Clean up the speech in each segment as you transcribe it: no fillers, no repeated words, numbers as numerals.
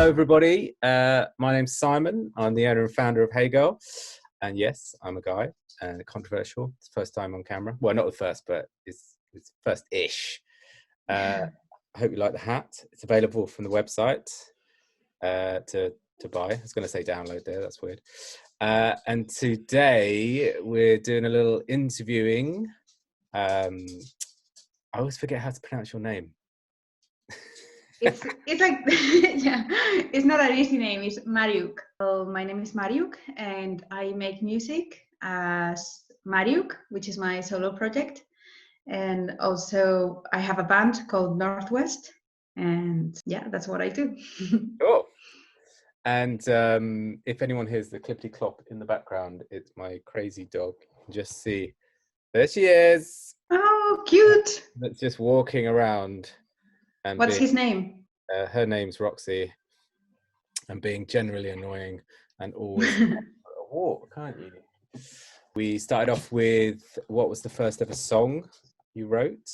Hello, everybody. My name's Simon. I'm the owner and founder of Hey Girl. And yes, I'm a guy. Controversial. It's the first time on camera. Well, not the first, but it's first-ish. I hope you like the hat. It's available from the website to buy. I was going to say download there. That's weird. And today we're doing a little interviewing. I always forget how to pronounce your name. It's like yeah, it's not an easy name. It's MARIUK. Well, my name is MARIUK, and I make music as MARIUK, which is my solo project, and also I have a band called Northwest, and yeah, that's what I do. Cool. And if anyone hears the clippity clop in the background, it's my crazy dog. You can just see, there she is. Oh, cute! That's just walking around. And what's his name? Her name's Roxy, and being generally annoying and always a walk, can't you? We started off with, what was the first ever song you wrote?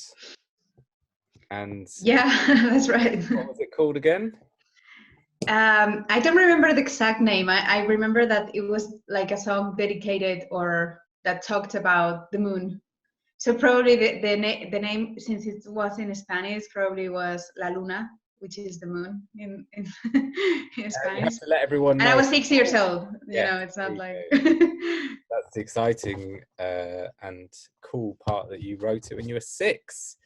And yeah, that's right. What was it called again? I don't remember the exact name. I remember that it was like a song dedicated or that talked about the moon. So probably the name, since it was in Spanish, probably was La Luna, which is the moon in Spanish. You have to let everyone know. And I was 6 years old. You Yeah, know, it's not like. That's the exciting and cool part, that you wrote it when you were 6.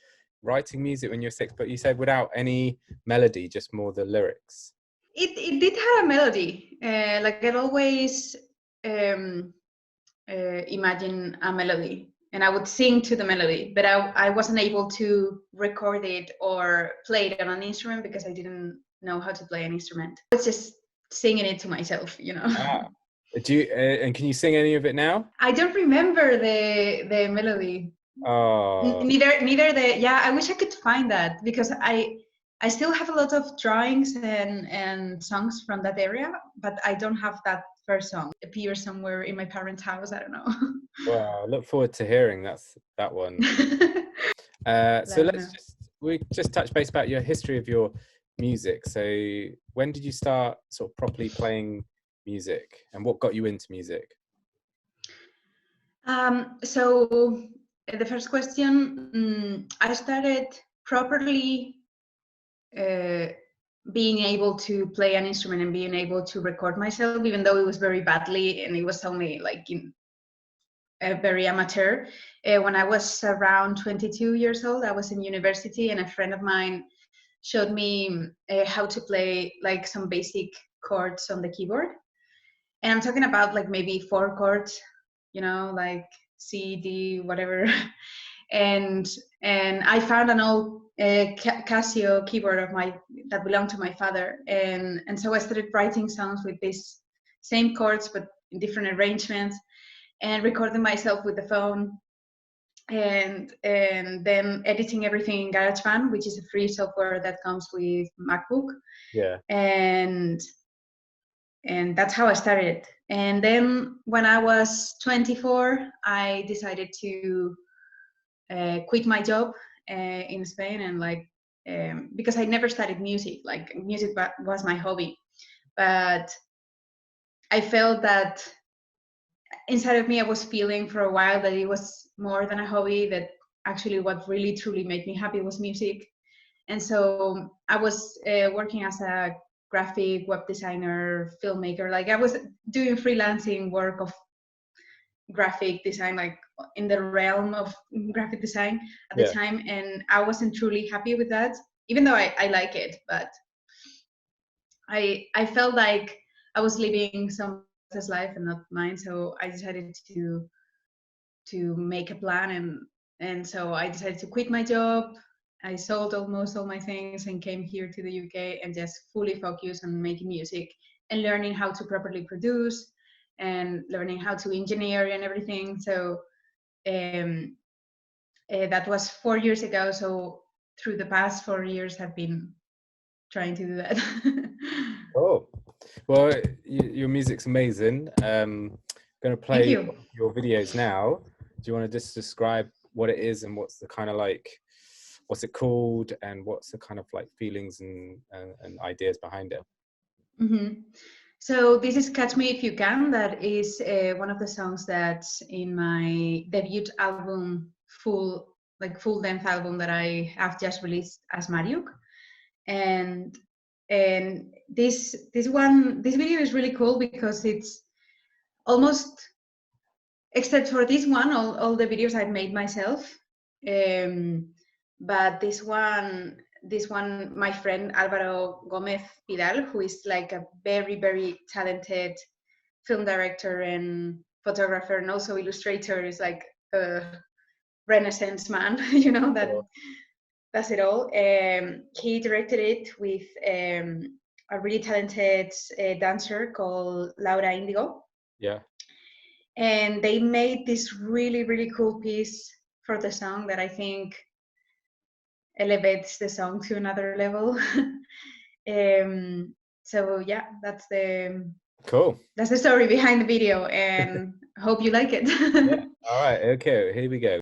Writing music when you were 6, but you said without any melody, just more the lyrics. It did have a melody. Like I'd always imagine a melody. And I would sing to the melody, but I wasn't able to record it or play it on an instrument because I didn't know how to play an instrument. I was just singing it to myself, you know. Do you and can you sing any of it now? I don't remember the melody. Oh. Neither the. Yeah, I wish I could find that, because I still have a lot of drawings and songs from that area, but I don't have that first song appear somewhere in my parents' house. I don't know. Well, I look forward to hearing that one. So we just touch base about your history of your music. So when did you start sort of properly playing music, and what got you into music? So the first question, I started properly being able to play an instrument and being able to record myself, even though it was very badly and it was only like very amateur. When I was around 22 years old, I was in university, and a friend of mine showed me how to play like some basic chords on the keyboard. And I'm talking about like maybe 4 chords, you know, like C, D, whatever. and I found an old Casio keyboard of that belonged to my father, and so I started writing songs with these same chords but in different arrangements, and recording myself with the phone, and then editing everything in GarageBand, which is a free software that comes with MacBook. Yeah. And that's how I started. And then when I was 24, I decided to quit my job in Spain, and because I never studied music. Like music was my hobby, but I felt that inside of me, I was feeling for a while that it was more than a hobby, that actually what really truly made me happy was music. And so I was working as a graphic web designer, filmmaker. Like I was doing freelancing work of graphic design, like in the realm of graphic design at the time. And I wasn't truly happy with that, even though I like it. But I felt like I was living someone else's life and not mine. So I decided to make a plan. And so I decided to quit my job. I sold almost all my things and came here to the UK and just fully focused on making music and learning how to properly produce and learning how to engineer and everything. So that was 4 years ago. So through the past 4 years, I've been trying to do that. Oh, well, your music's amazing. Going to play your videos now. Do you want to just describe what it is and what's the kind of like, what's it called, and what's the kind of like feelings and ideas behind it? Mhm. So this is "Catch Me If You Can." That is one of the songs that's in my debut album, full length album that I have just released as MARIUK. And this video is really cool because it's almost, except for this one, all the videos I've made myself. Um, but this one, my friend Alvaro Gomez Pidal, who is like a very, very talented film director and photographer and also illustrator, is like a Renaissance man, that Or- does it all. He directed it with a really talented dancer called Laura Indigo, yeah. and they made this really, really cool piece for the song that I think elevates the song to another level. So yeah, Cool. that's the story behind the video, and hope you like it. Yeah. All right. Okay. Here we go.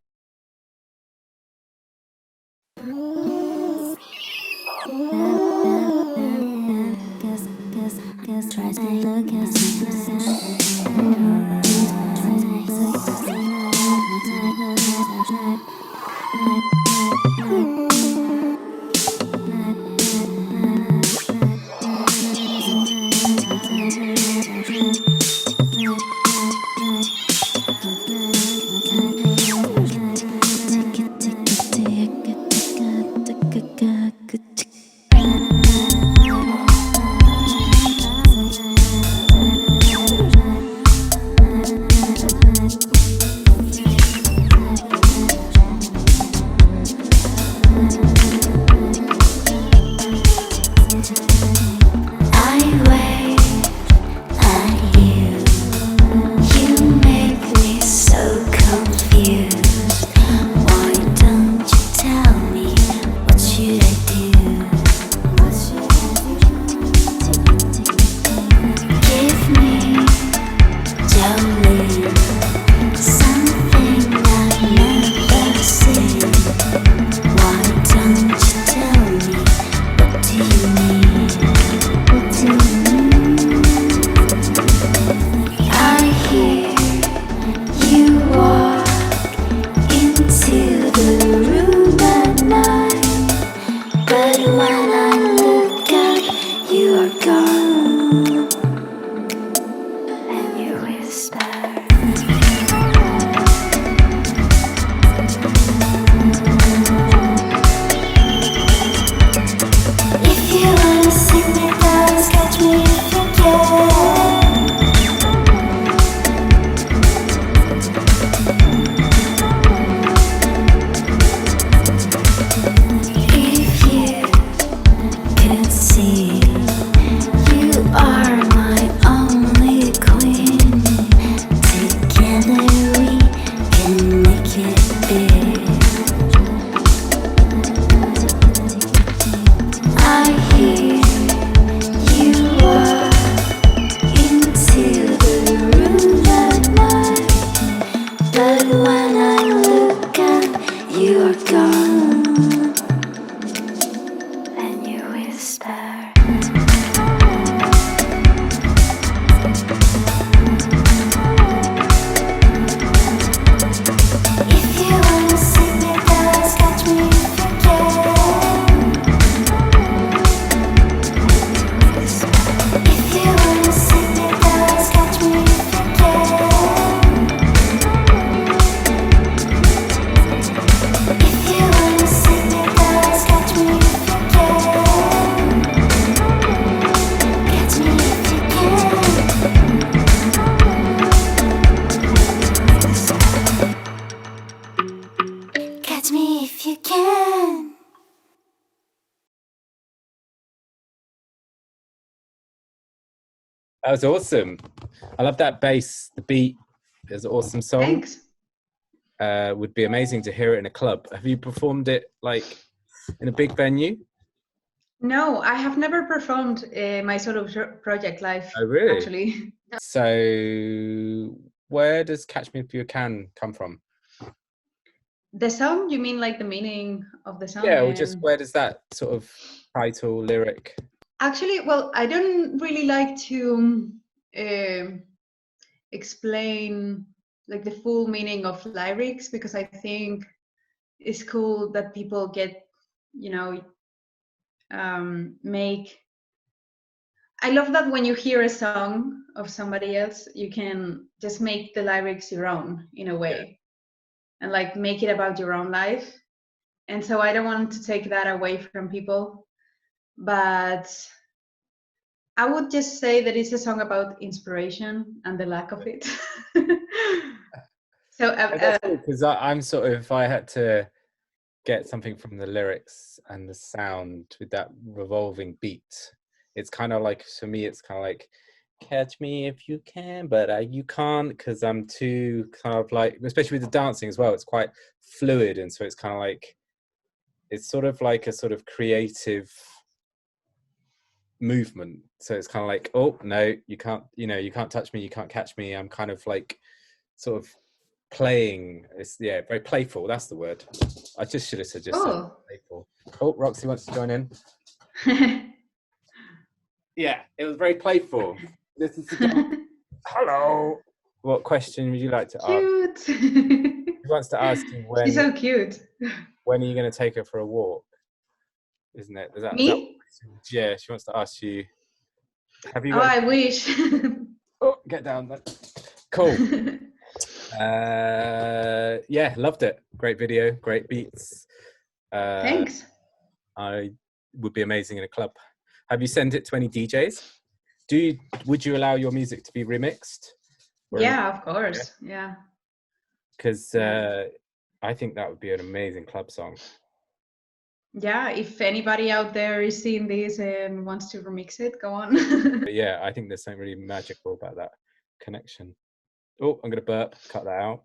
That was awesome. I love that bass. The beat is an awesome song. Thanks. Would be amazing to hear it in a club. Have you performed it like in a big venue? No, I have never performed my solo project live. Oh, really? Actually. So, where does "Catch Me If You Can" come from? The song? You mean like the meaning of the song? Yeah, or just where does that sort of title lyric? Actually, well, I don't really like to explain like the full meaning of lyrics, because I think it's cool that people get, you know, make. I love that when you hear a song of somebody else, you can just make the lyrics your own in a Yeah. way, and like make it about your own life. And so I don't want to take that away from people, but I would just say that it's a song about inspiration and the lack of it. So That's cool, because I'm sort of, if I had to get something from the lyrics and the sound with that revolving beat, it's kind of like, for me, it's kind of like, catch me if you can, but you can't, because I'm too kind of like, especially with the dancing as well, it's quite fluid, and so it's kind of like, it's sort of like a sort of creative movement. So it's kind of like, oh no, you can't, you can't touch me, you can't catch me. I'm kind of like sort of playing. It's, yeah, very playful. That's the word. I just should have said oh. playful. Oh, Roxy wants to join in. Yeah, it was very playful. This is hello. What question would you like to ask? Cute. He wants to ask you She's so cute. when are you going to take her for a walk? Isn't it? Is that Me? yeah, she wants to ask you. Have you Oh, got? I wish. Oh, get down there. Cool. Yeah, loved it. Great video, great beats. Thanks. I would be amazing in a club. Have you sent it to any DJs? Would you allow your music to be remixed? Yeah, of course. Yeah. Because Yeah. I think that would be an amazing club song. Yeah, if anybody out there is seeing this and wants to remix it, go on. But yeah, I think there's something really magical about that connection. Oh, I'm gonna burp. Cut that out.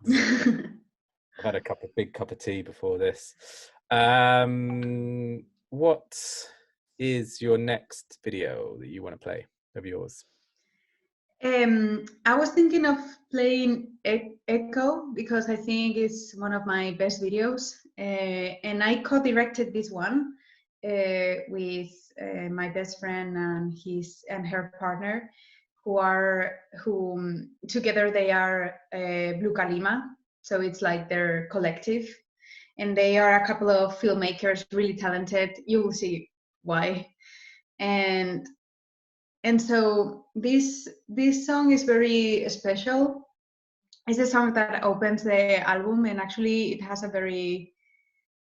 I've had a big cup of tea before this. What is your next video that you want to play of yours? I was thinking of playing Echo, because I think it's one of my best videos, and I co-directed this one with my best friend and her partner, who together they are Blue Kalima. So it's like their collective, and they are a couple of filmmakers, really talented. You will see why. And so this song is very special. It's a song that opens the album, and actually it has a very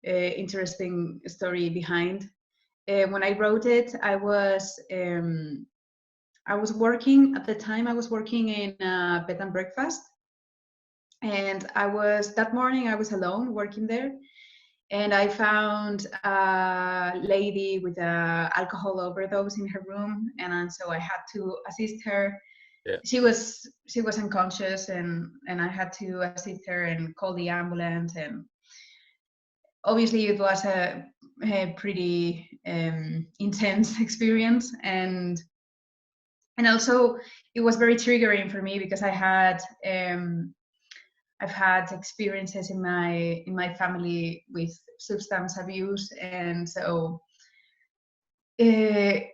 interesting story behind. When I wrote it, I was working at the time. I was working in a bed and breakfast, and that morning I was alone working there, and I found a lady with a alcohol overdose in her room, and so I had to assist her. Yeah. She was unconscious, and I had to assist her and call the ambulance. And obviously it was a pretty intense experience, and also it was very triggering for me, because I've had experiences in my family with substance abuse, and so I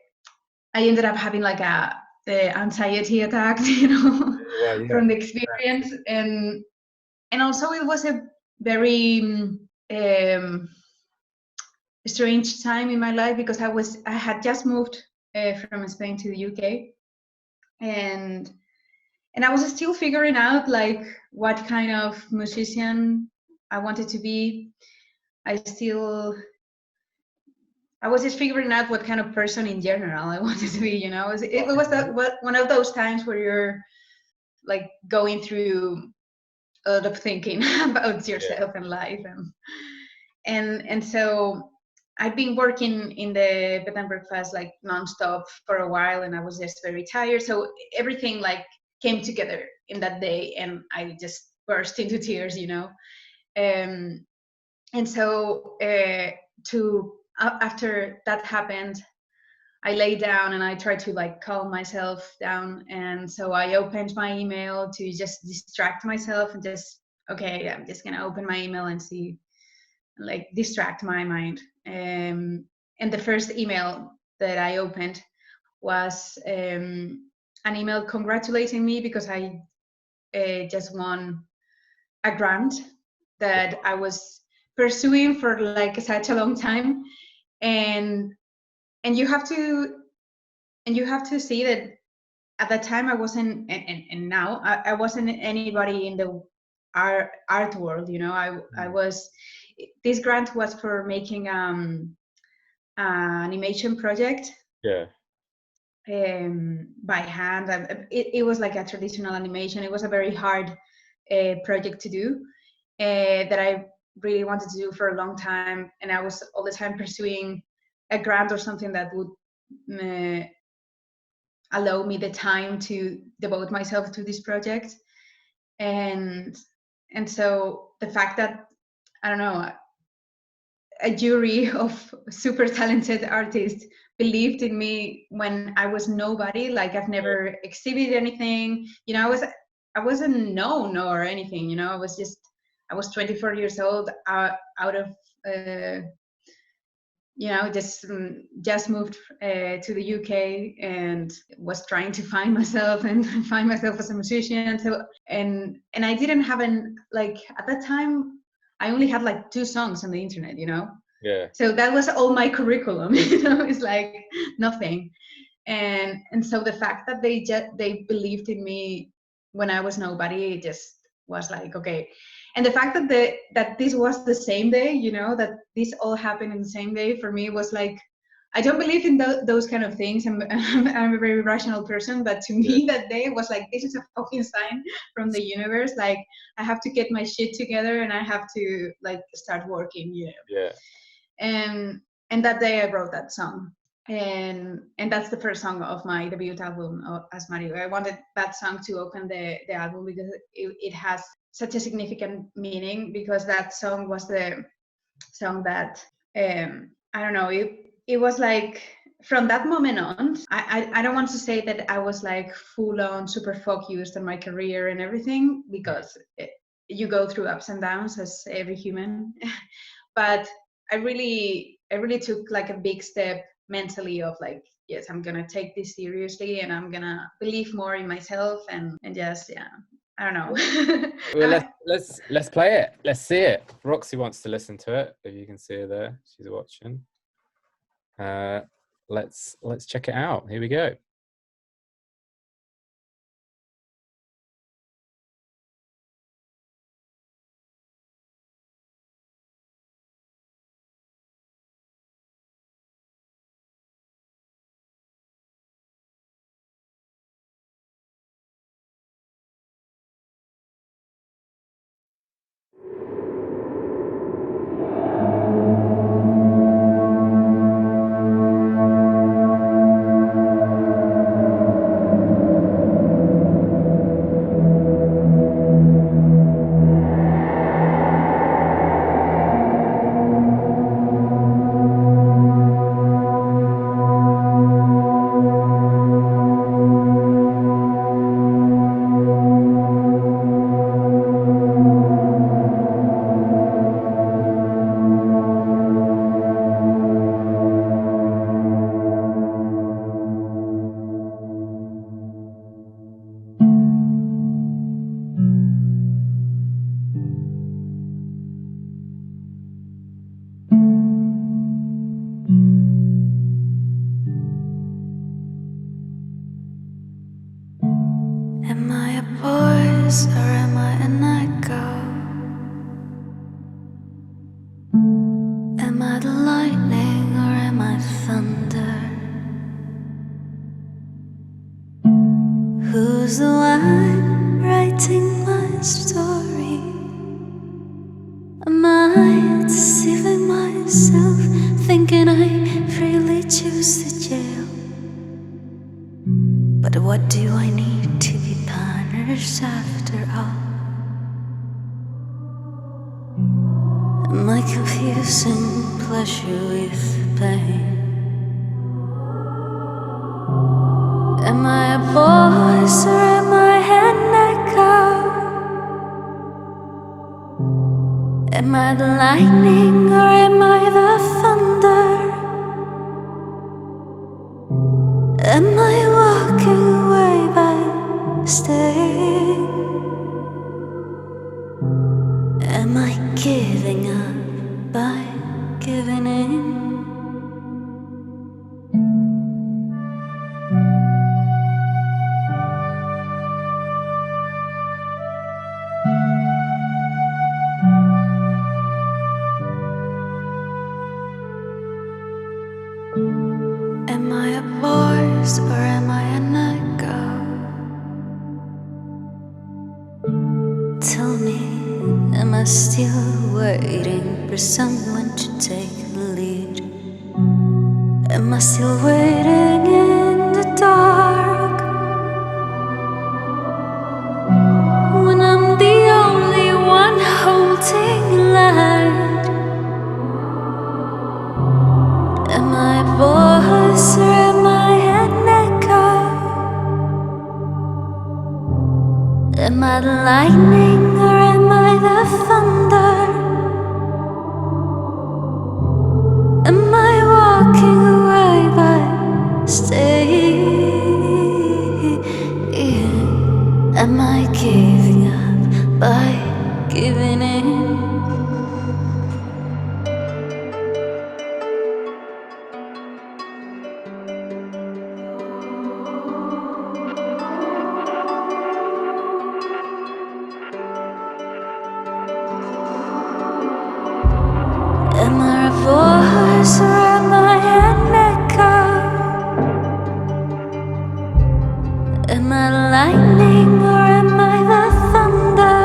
ended up having like a anxiety attack, Well, yeah. from the experience, and also it was a very strange time in my life, because I had just moved from Spain to the UK, and I was still figuring out like what kind of musician I wanted to be. I was just figuring out what kind of person in general I wanted to be. It was one of those times where you're like going through a lot of thinking about yourself and life, and so I'd been working in the bed and breakfast like nonstop for a while, and I was just very tired. So everything like came together in that day, and I just burst into tears. And so after that happened, I lay down and I tried to like calm myself down. And so I opened my email to just distract myself, and just, okay, I'm just gonna open my email and see, like, distract my mind. And the first email that I opened was an email congratulating me because I just won a grant that I was pursuing for like such a long time, and you have to see that at that time I wasn't, and now I wasn't anybody in the art world, you know. I was, this grant was for making an animation project. Yeah. By hand. It was like a traditional animation. It was a very hard project to do that I really wanted to do for a long time, and I was all the time pursuing a grant or something that would allow me the time to devote myself to this project. And so the fact that, I don't know, a jury of super talented artists believed in me when I was nobody, like I've never exhibited anything, you know. I wasn't known or anything, you know. I was 24 years old, out of you know, just moved to the UK and was trying to find myself and find myself as a musician. So and I didn't have like at that time I only had like 2 songs on the internet, you know. Yeah. So that was all my curriculum, you know. It's like nothing. And so the fact that they believed in me when I was nobody, it just was like, okay. And the fact that that this was the same day, you know, that this all happened in the same day, for me was like, I don't believe in those kind of things. I'm a very rational person, but to me that day was like, this is a fucking sign from the universe. Like I have to get my shit together and I have to like start working, you know. Yeah. And that day I wrote that song, and that's the first song of my debut album as MARIUK. I wanted that song to open the album because it has such a significant meaning, because that song was the song that I don't know, it was like from that moment on, I don't want to say that I was like full on super focused on my career and everything, because you go through ups and downs as every human. But I really took like a big step mentally of like, yes, I'm gonna take this seriously and I'm gonna believe more in myself and just, yeah, I don't know. Well, let's play it. Let's see it. Roxy wants to listen to it. If you can see her there, she's watching. Let's check it out. Here we go. Am I a voice or am I an echo? Am I the lightning or am I thunder? Who's the one writing my story? Am I deceiving myself, thinking I freely choose the jail? But what do I need to be punished after all? Am I confusing pleasure with pain? Am I a voice or am I an echo? Am I the lightning or am I the thunder? I walking away by staying? Am I giving up by giving in? Am I a voice or am I an echo? Tell me, am I still waiting for someone to take the lead? Am I still waiting in the dark when I'm the only one holding light? Am I a voice or am I an echo? Am I the lightning or am I the thunder? Am I walking away by staying? Am I giving up by giving in? Am I a voice or am I an echo? Am I lightning or am I the thunder?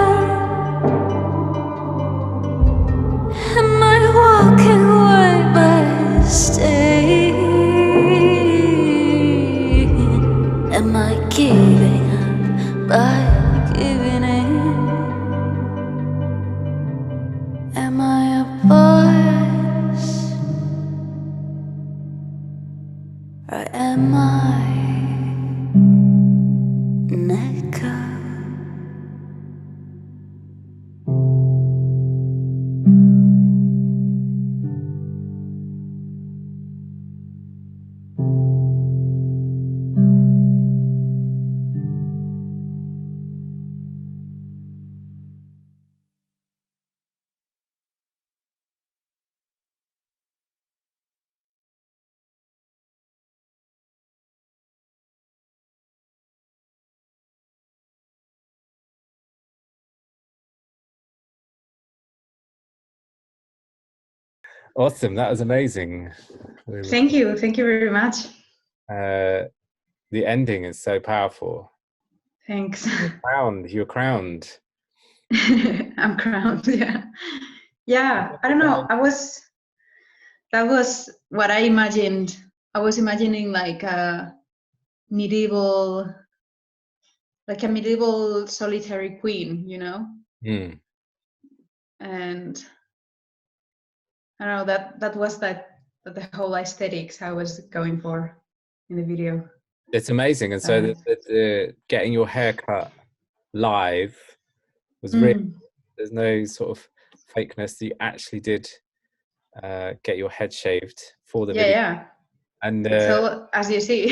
Am I walking away by staying? Am I giving up by giving in? Am I a voice or am I an echo? Awesome, that was amazing. Thank you very much. The ending is so powerful. Thanks. You're crowned. I'm crowned. Yeah. I don't know. That was what I imagined. I was imagining like a medieval solitary queen, you know. Mm. And I don't know, that was the whole aesthetics I was going for in the video. It's amazing. And so the getting your hair cut live was really, there's no sort of fakeness. You actually did get your head shaved for the video. Yeah. And it's all, as you see,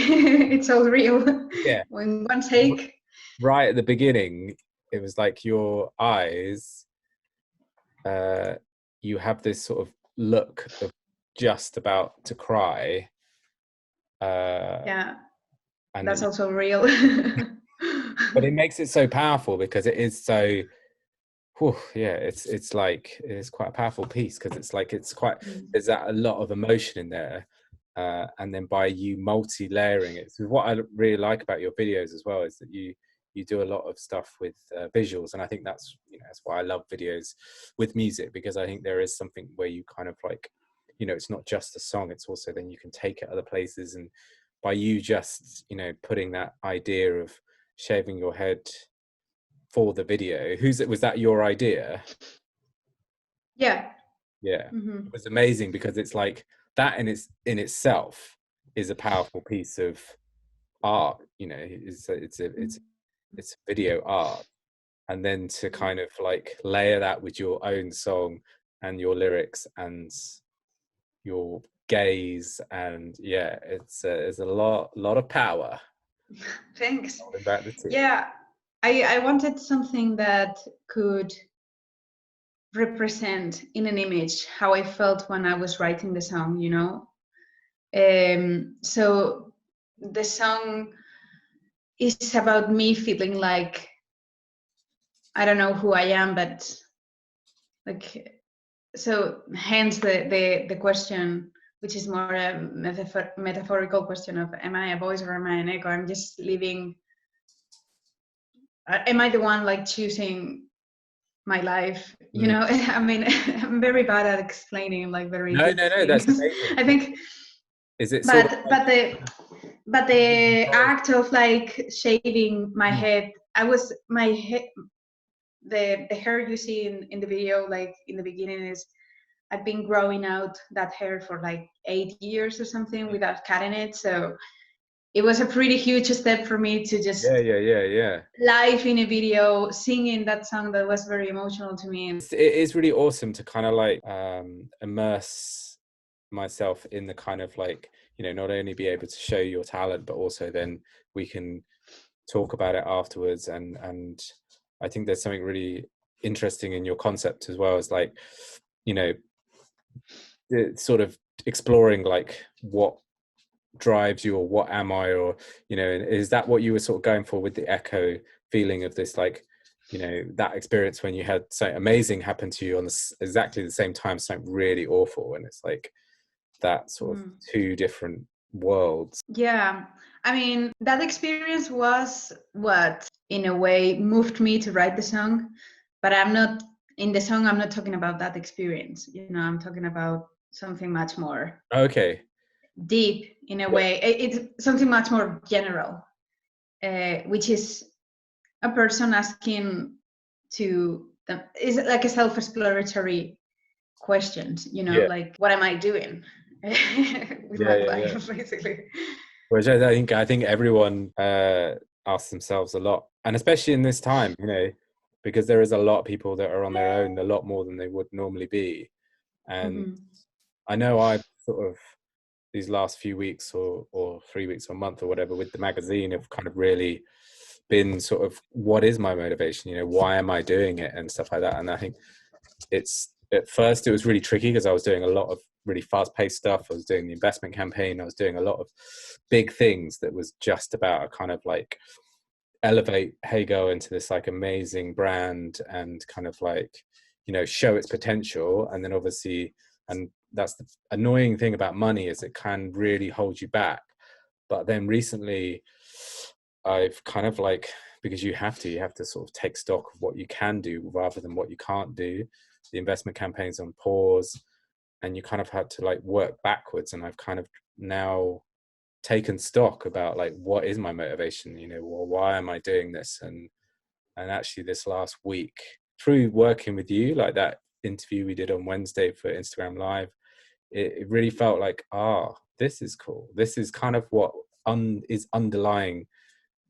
it's all real. Yeah. In one take. Right at the beginning, it was like your eyes, you have this sort of look of just about to cry. Yeah, and that's also real. But it makes it so powerful because it is so, it's like, it's quite a powerful piece because it's like, there's that a lot of emotion in there. And then by you multi-layering it, so what I really like about your videos as well is that you do a lot of stuff with visuals, and I think that's that's why I love videos with music, because I think there is something where you kind of like, it's not just a song, it's also then you can take it other places. And by you just putting that idea of shaving your head for the video, was that your idea? Yeah. It was amazing because it's like that in itself is a powerful piece of art. It's video art, and then to kind of like layer that with your own song and your lyrics and your gaze, and yeah, it's a lot of power. Thanks. Holding back the tears. Yeah, I wanted something that could represent in an image how I felt when I was writing the song, you know. So the song is about me feeling like I don't know who I am, but like, so hence the question, which is more a metaphorical question of, am I a voice or am I an echo? I'm just living. Am I the one like choosing my life? You know, I mean, I'm very bad at explaining like very deep No, that's things. amazing. I think. Is it sort of like, But the act of like shaving my head, my head, the hair you see in the video, like in the beginning, is I've been growing out that hair for like 8 years or something without cutting it. So it was a pretty huge step for me to just yeah live in a video singing that song that was very emotional to me. it is really awesome to kind of like immerse myself in the kind of like, you know, not only be able to show your talent, but also then we can talk about it afterwards. And I think there's something really interesting in your concept as well, as like, you know, sort of exploring like what drives you, or what am I, or, you know, is that what you were sort of going for with the echo feeling of this, like, you know, that experience when you had something amazing happen to you on exactly the same time, something really awful, and it's like that sort of two different worlds. Yeah, I mean, that experience was what in a way moved me to write the song, but I'm not in the song, I'm not talking about that experience, you know, I'm talking about something much more deep in a way. It's something much more general, which is a person asking to them, is like a self-exploratory questions, you know, like, what am I doing with my life, basically. Which I think everyone asks themselves a lot, and especially in this time, you know, because there is a lot of people that are on their own a lot more than they would normally be. And I know I've sort of, these last few weeks or 3 weeks or a month or whatever with the magazine, have kind of really been sort of, what is my motivation, you know, why am I doing it, and stuff like that. And I think it's, at first it was really tricky because I was doing a lot of really fast-paced stuff. I was doing the investment campaign, I was doing a lot of big things that was just about a kind of like elevate Heygo into this like amazing brand and kind of like, you know, show its potential. And then obviously, and that's the annoying thing about money, is it can really hold you back. But then recently I've kind of like, because you have to sort of take stock of what you can do rather than what you can't do. The investment campaign's on pause, and you kind of had to like work backwards. And I've kind of now taken stock about like, what is my motivation, you know, well, why am I doing this? And actually this last week, through working with you, like that interview we did on Wednesday for Instagram Live, it really felt like, this is cool. This is kind of what is underlying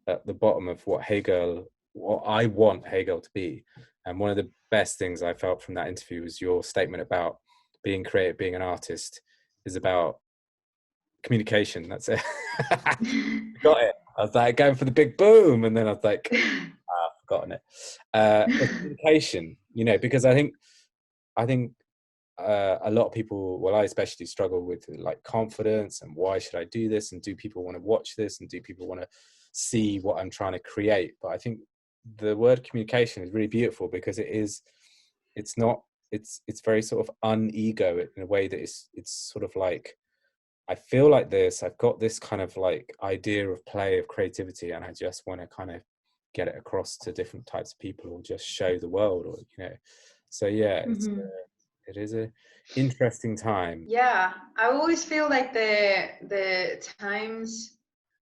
at the bottom of what I want Hegel to be. And one of the best things I felt from that interview was your statement about being creative, being an artist is about communication. That's it. Got it. I was like going for the big boom, and then I was like, I've forgotten it. Communication, you know, because I think a lot of people, well, I especially struggle with like confidence and why should I do this, and do people want to watch this, and do people want to see what I'm trying to create. But I think the word communication is really beautiful, because it's very sort of un-ego in a way that it's sort of like, I feel like this, I've got this kind of like idea of play, of creativity, and I just want to kind of get it across to different types of people, or just show the world, or, you know. So yeah, it is a interesting time. Yeah, I always feel like the times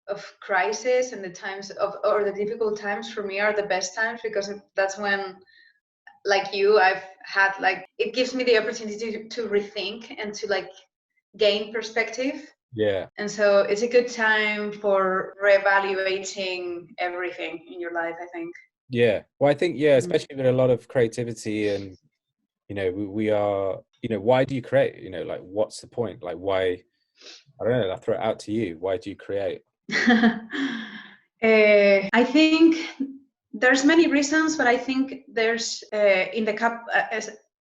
of crisis and the times of, or the difficult times for me, are the best times, because that's when, like you, I've had like, it gives me the opportunity to rethink and to like gain perspective. Yeah. And so it's a good time for reevaluating everything in your life, I think. Yeah. Well, I think, yeah, especially with a lot of creativity, and, you know, we are you know, why do you create? You know, like, what's the point? Like, why? I don't know. I'll throw it out to you. Why do you create? I think there's many reasons, but I think there's in the cup.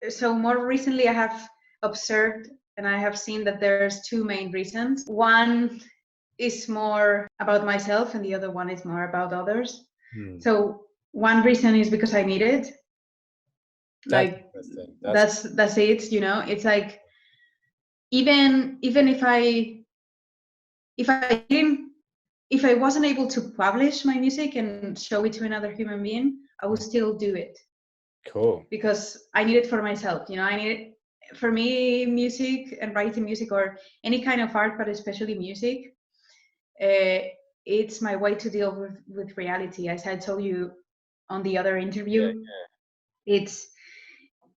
So more recently, I have observed and I have seen that there's two main reasons. One is more about myself, and the other one is more about others. So one reason is because I need it. Like that's it. You know, it's like even if I wasn't able to publish my music and show it to another human being, I would still do it. Cool. Because I need it for myself. You know, I need it for me. Music and writing music or any kind of art, but especially music, it's my way to deal with reality. As I told you on the other interview, it's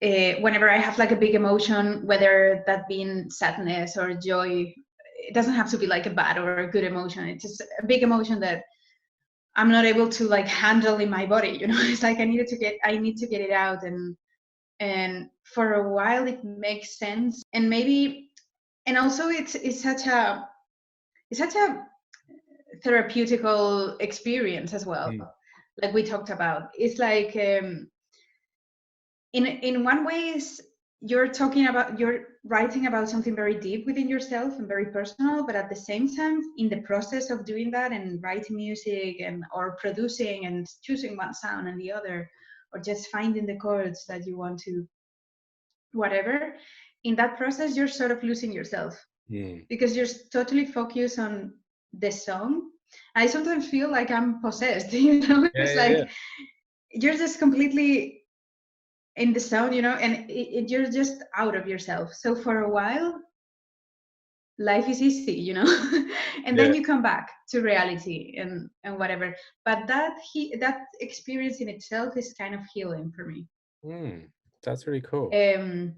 whenever I have like a big emotion, whether that being sadness or joy, it doesn't have to be like a bad or a good emotion. It's just a big emotion that I'm not able to like handle in my body. You know, it's like I need to get it out, and for a while it makes sense, and maybe, and also it's such a therapeutical experience as well. Like we talked about, it's like in one way is you're writing about something very deep within yourself and very personal, but at the same time, in the process of doing that and writing music and or producing and choosing one sound and the other, or just finding the chords that you want to, whatever, in that process you're sort of losing yourself because you're totally focused on the song. I sometimes feel like I'm possessed, you know. It's like you're just completely in the sound, you know, and you're just out of yourself. So for a while, life is easy, you know, and then you come back to reality and whatever. But that experience in itself is kind of healing for me. That's really cool. And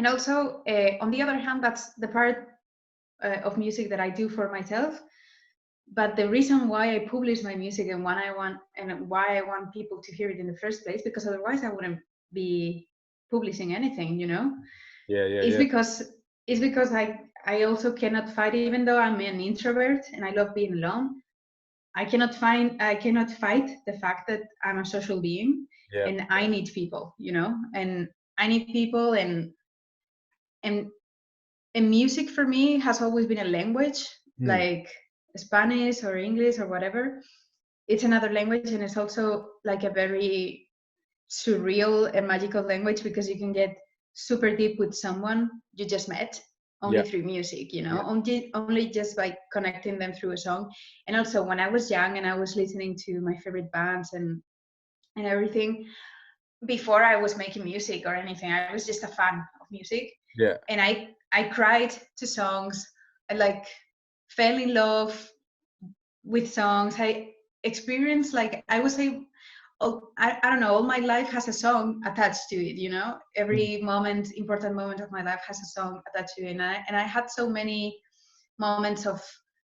also, on the other hand, that's the part of music that I do for myself. But the reason why I publish my music and why I want people to hear it in the first place, because otherwise I wouldn't be publishing anything, you know. It's because I also cannot fight, even though I'm an introvert and I love being alone. I cannot fight the fact that I'm a social being and I need people, you know, and I need people, and music for me has always been a language, like Spanish or English or whatever. It's another language, and it's also like a very surreal and magical language because you can get super deep with someone you just met only through music, you know, only just by connecting them through a song. And also when I was young and I was listening to my favorite bands and everything, before I was making music or anything, I was just a fan of music. And I cried to songs. I like fell in love with songs. I experienced, like, I would say, I don't know, all my life has a song attached to it, you know. Every important moment of my life has a song attached to it. And I had so many moments of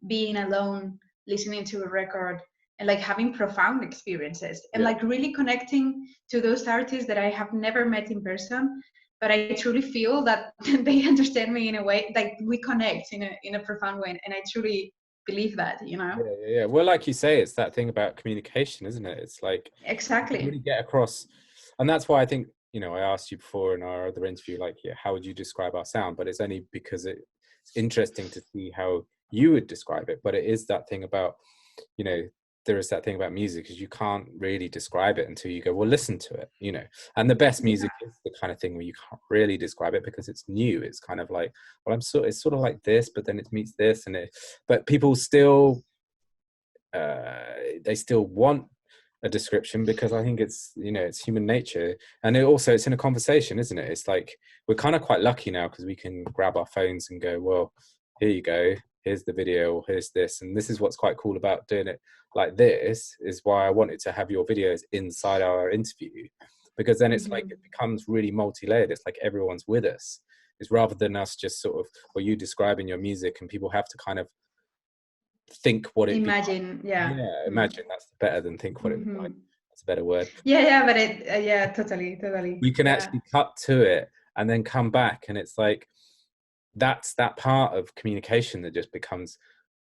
being alone, listening to a record, and like having profound experiences and like really connecting to those artists that I have never met in person, but I truly feel that they understand me in a way, like we connect in a profound way, and I truly believe that, you know. Well, like you say, it's that thing about communication, isn't it? It's like exactly you really get across, and that's why I think, you know, I asked you before in our other interview, like, how would you describe our sound? But it's only because it's interesting to see how you would describe it. But it is that thing about, you know, there is that thing about music is you can't really describe it until you go, well, listen to it, you know. And the best music is the kind of thing where you can't really describe it because it's new. It's kind of like, well, it's sort of like this, but then it meets this, but people still they still want a description, because I think it's, you know, it's human nature. And it's in a conversation, isn't it? It's like we're kind of quite lucky now because we can grab our phones and go, well, here you go, here's the video, or here's this. And this is what's quite cool about doing it like this, is why I wanted to have your videos inside our interview, because then it's like it becomes really multi-layered. It's like everyone's with us. It's rather than us just sort of, or you describing your music and people have to kind of think what it imagine imagine. That's better than think what it would like. That's a better word. But it totally we can actually cut to it and then come back, and it's like that's that part of communication that just becomes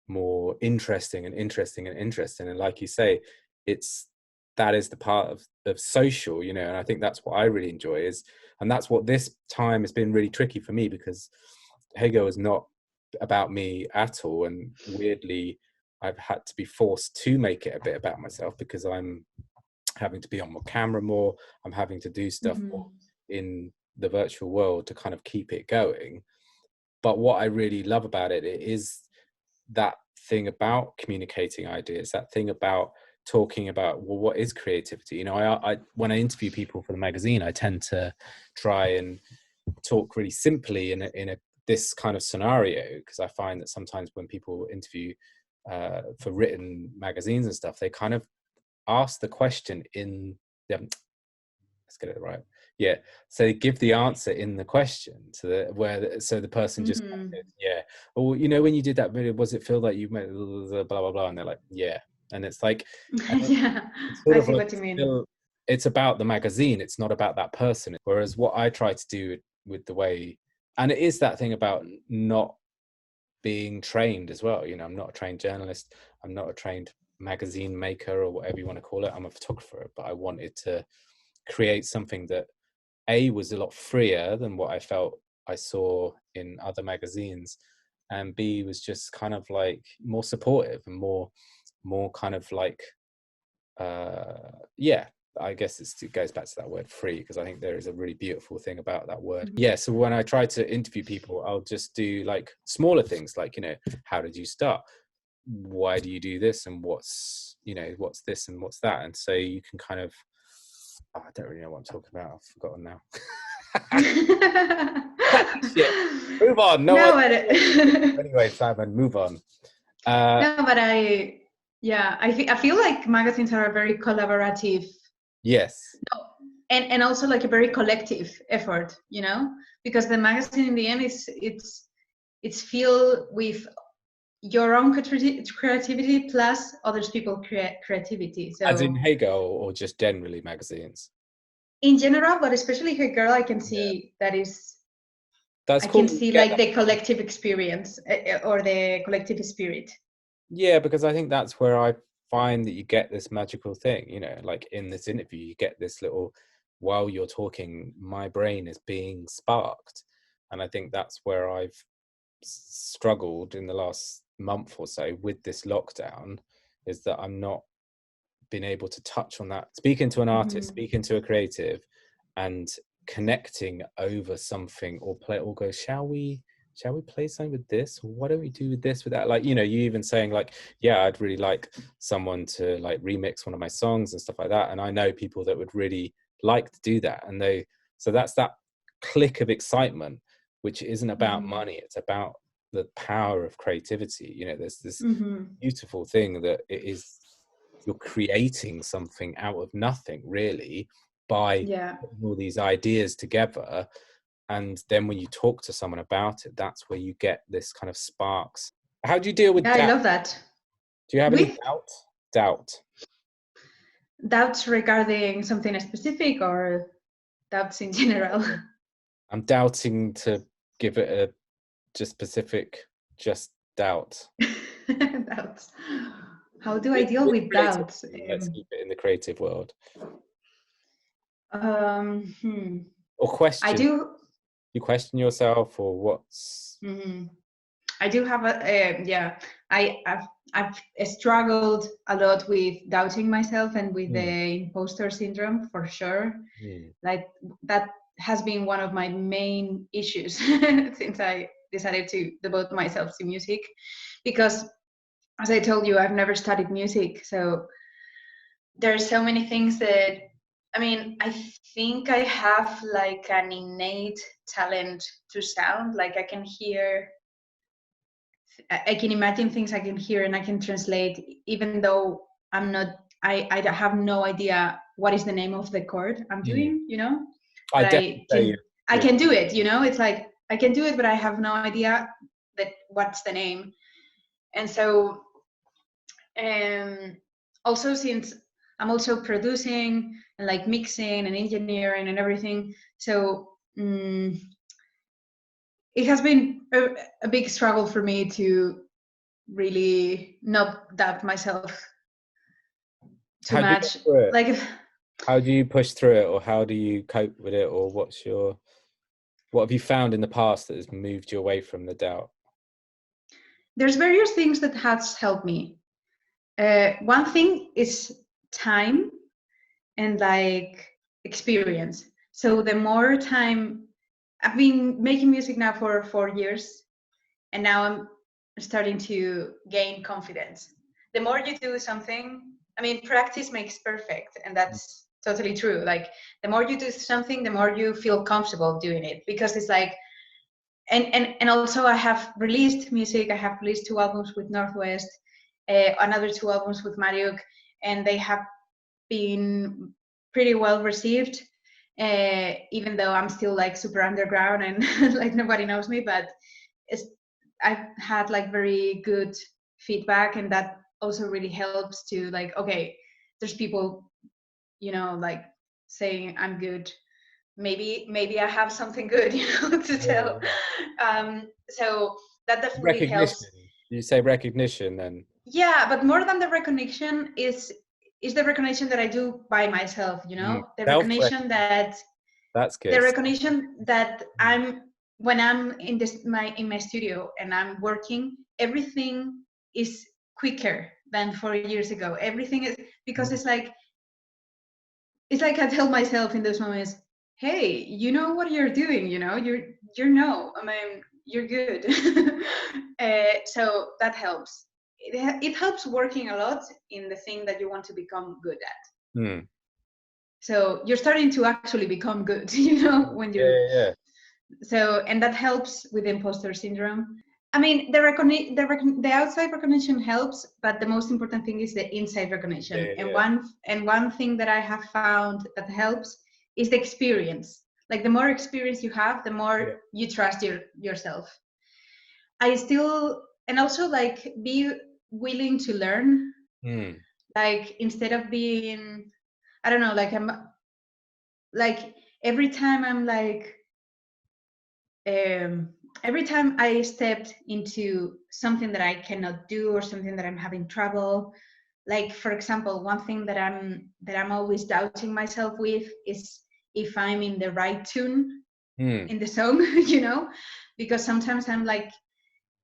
more interesting and interesting and interesting. And like you say, that is the part of social, you know, and I think that's what I really enjoy is, and that's what this time has been really tricky for me, because Hego is not about me at all, and weirdly I've had to be forced to make it a bit about myself, because I'm having to be on my camera more, I'm having to do stuff more in the virtual world to kind of keep it going. But what I really love about it is that thing about communicating ideas, that thing about talking about, well, what is creativity? You know, I when I interview people for the magazine, I tend to try and talk really simply in a this kind of scenario, because I find that sometimes when people interview for written magazines and stuff, they kind of ask the question in the, let's get it right. Yeah. So they give the answer in the question, so the person just kind of goes, yeah. Or, you know, when you did that video, was it feel like you made blah, blah, blah? And they're like, yeah. And it's like, Yeah, it's sort I of see like, what you mean. it's about the magazine. It's not about that person. Whereas what I try to do with the way, and it is that thing about not being trained as well. You know, I'm not a trained journalist. I'm not a trained magazine maker or whatever you want to call it. I'm a photographer, but I wanted to create something that was a lot freer than what I felt I saw in other magazines, and B was just kind of like more supportive and more kind of like yeah, I guess it goes back to that word free, because I think there is a really beautiful thing about that word. Yeah, so when I try to interview people, I'll just do like smaller things, like, you know, how did you start? Why do you do this? And what's, you know, what's this and what's that? And so you can kind of, I don't really know what I'm talking about. I've forgotten now. Shit. Move on. No, but anyway, Simon, move on. no, but I feel like magazines are a very collaborative. Yes. And also like a very collective effort, you know, because the magazine in the end it's filled with your own creativity plus others people's creativity. So as in Hey Girl, or just generally magazines? In general, but especially Hey Girl, I can see that is. That's I cool. can see like the collective experience or the collective spirit. Yeah, because I think that's where I find that you get this magical thing, you know, like in this interview, you get this little, while you're talking, my brain is being sparked. And I think that's where I've struggled in the last month or so with this lockdown, is that I'm not been able to touch on that, speaking to an artist, speaking to a creative, and connecting over something, or go, shall we play something with this, or what do we do with this, with that? Like, you know, you even saying like, yeah, I'd really like someone to like remix one of my songs and stuff like that, and I know people that would really like to do that, and so that's that click of excitement, which isn't about money, it's about the power of creativity. You know, there's this beautiful thing that it is, you're creating something out of nothing, really, by putting all these ideas together. And then when you talk to someone about it, that's where you get this kind of sparks. How do you deal with doubt? I love that. Do you have any Doubts regarding something specific, or doubts in general? I'm doubting to give it a just specific, just doubt. Doubts. How do I deal with doubts? Let's keep it in the creative world. Or question. I do. You question yourself, or what's? I do have I've struggled a lot with doubting myself and with the imposter syndrome, for sure. Like that has been one of my main issues since I decided to devote myself to music, because as I told you, I've never studied music, so there's so many things that, I mean, I think I have like an innate talent to sound. Like I can imagine things, I can hear, and I can translate, even though I have no idea what is the name of the chord I'm doing, you know? But I can do it, you know? It's like, I can do it, but I have no idea what's the name. And so, also since I'm also producing and like mixing and engineering and everything, so it has been a big struggle for me to really not doubt myself too How do you much. get through it? Like, How do you push through it, or how do you cope with it, or what have you found in the past that has moved you away from the doubt? there's various things that has helped me. One thing is time and like experience. So the more time, I've been making music now for 4 years, and now I'm starting to gain confidence. The more you do something, I mean, practice makes perfect, and that's totally true. Like, the more you do something, the more you feel comfortable doing it, because it's like, and also I have released music. I have released 2 albums with Northwest, another 2 albums with MARIUK, and they have been pretty well received, even though I'm still like super underground and like nobody knows me, but I've had like very good feedback, and that also really helps to like, okay, there's people, like saying I'm good. Maybe I have something good, to tell. So that definitely Recognition. helps. You say recognition, then? Yeah, but more than the recognition is the recognition that I do by myself, the recognition that That's good. I'm, when I'm in my studio and I'm working, everything is quicker than 4 years ago. Everything is, because it's like I tell myself in those moments, hey, you know what you're doing, I mean, you're good. So that helps. It helps working a lot in the thing that you want to become good at. So you're starting to actually become good, when you're. Yeah. So, and that helps with imposter syndrome. I mean, the outside recognition helps, but the most important thing is the inside recognition. And one thing that I have found that helps is the experience. Like, the more experience you have, the more you trust yourself. And also, like, be willing to learn. Like, instead of being, I don't know, like, I'm like, every time I'm like, every time I stepped into something that I cannot do, or something that I'm having trouble, like, for example, one thing that I'm always doubting myself with is if I'm in the right tune in the song, because sometimes I'm like,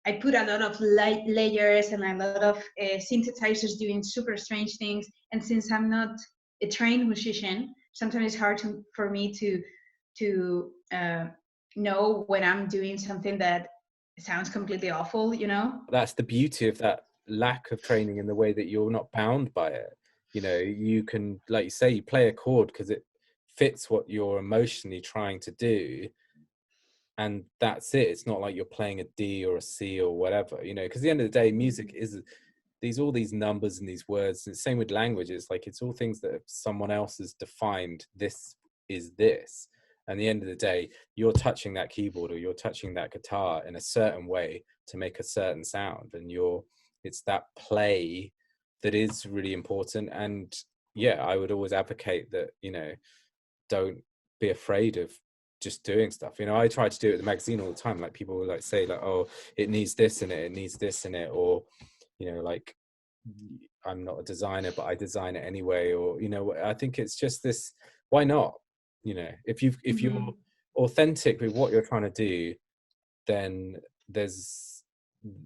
I put a lot of layers and a lot of synthesizers doing super strange things, and since I'm not a trained musician, sometimes it's hard for me to know when I'm doing something that sounds completely awful, That's the beauty of that lack of training, in the way that you're not bound by it. You can, like you say, you play a chord because it fits what you're emotionally trying to do, and that's it. It's not like you're playing a D or a C or whatever, because at the end of the day, music is all these numbers and these words. And the same with language. It's like, it's all things that someone else has defined. This is this. And at the end of the day, you're touching that keyboard or you're touching that guitar in a certain way to make a certain sound. And it's that play that is really important. And yeah, I would always advocate that, don't be afraid of just doing stuff. I try to do it at the magazine all the time. Like, people will like say like, oh, it needs this in it, it needs this in it, or like, I'm not a designer but I design it anyway, or I think it's just this, why not? If you're authentic with what you're trying to do, then